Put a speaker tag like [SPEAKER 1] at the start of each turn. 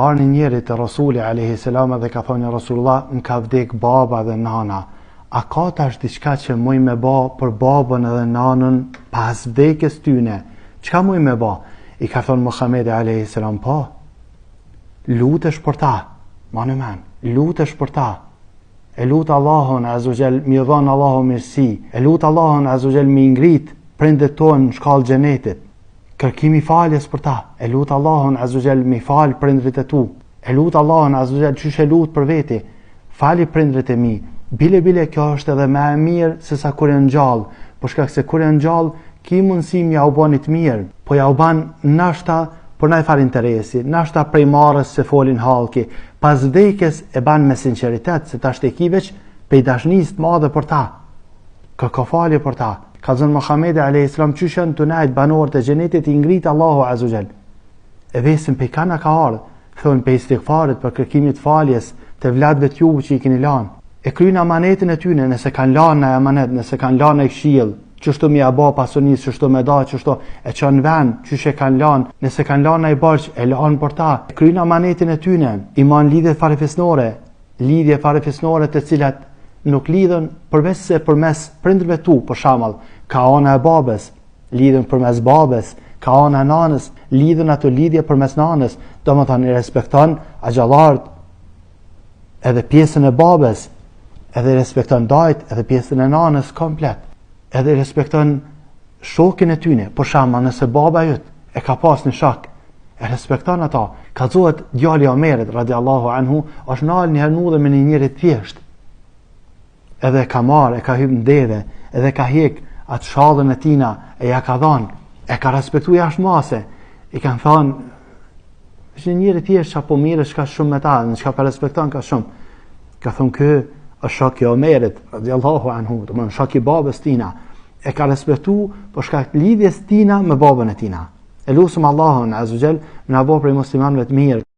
[SPEAKER 1] Arë një njeri të Rasuli a.s. dhe ka thonë Rasulullah, më ka vdek baba dhe nana. A ka tash diçka që muj me ba për babën edhe nanën pas vdekjes tyne? Çka muj me ba? I ka thonë Muhamedi a.s. pa. Lutesh për ta, ma në men, lutesh për ta. E lutë Allahun azugjel, mi dhon Allahu mirësi. E lutë Allahun azugjel mi ngrit prindet tonë në shkallë xhenetit. Kërkimi faljes për ta. E lutë Allahun azugjel mi fal prindrit e tu. E lutë Allahun azugjel qysh e lutë për veti. Fali prindrit e mi. Bile kjo është edhe më e mirë se sa kur e ngjall. Për shkak se kur e ngjall ki mundësi ja u bani të mirë, po ja u ban nashta për na fal interesi, nashta prej marrës se folin hallki. Pas vdekjes e ban me sinqeritet, se tash te ki veç pe dashnisë të madhe për ta. Kërko falje për ta. Ka thënë Muhamedi a.s. qysh janë të najt banorët e xhenetit i ngrit Allahu azugjel. E vesin pe kana ka ardhur, thon pe istighfarit për kërkimit faljes të vladëve të juve që i keni lanë. E kryen amanetin e tyne, nëse kanë lanë në amanet, nëse kanë lanë në këshill, qështu mi aba pasunis, qështu me da, qështu e qënë ven, qështu e kanë lanë, nëse kanë lanë në i barq, e lanë për ta. E kryen amanetin e tyne, iman lidhje farefisnore të cilat nuk lidhen përveç se përmes prindërve tu, për shembull, ka ana e babes, lidhen përmes babes, ka ana e nanës, lidhen ato lidhje përmes nanës, domethënë i respekton axhallarët, edhe pjesën e babes, edhe respekton dajt, edhe pjesën e nanës komplet, edhe respekton shokin e tyne. Për shembull, nëse baba jot e ka pas një shok, e respekton ata. Ka thuhet djali i Omerit radiallahu anhu, është nal një herë dhe me një njeri thjesht. Edhe ka marrë, e ka hyrë në deve, edhe ka hek atë shallën e tina, e ja ka dhënë, e ka respektuar jashtëmase. I kanë thënë, është një njeri thjesht apo mirë, s'ka shumë me ta, s'ka pa respekton ka shumë. Ka thonë ky është shoku i Omerit radiallahu anhu, domethënë shoku i babës tina. E ka respektuar për shkak të lidhjes tina me babën e tina. E lutem Allahun azugjel, na bëj prej muslimanëve të mirë.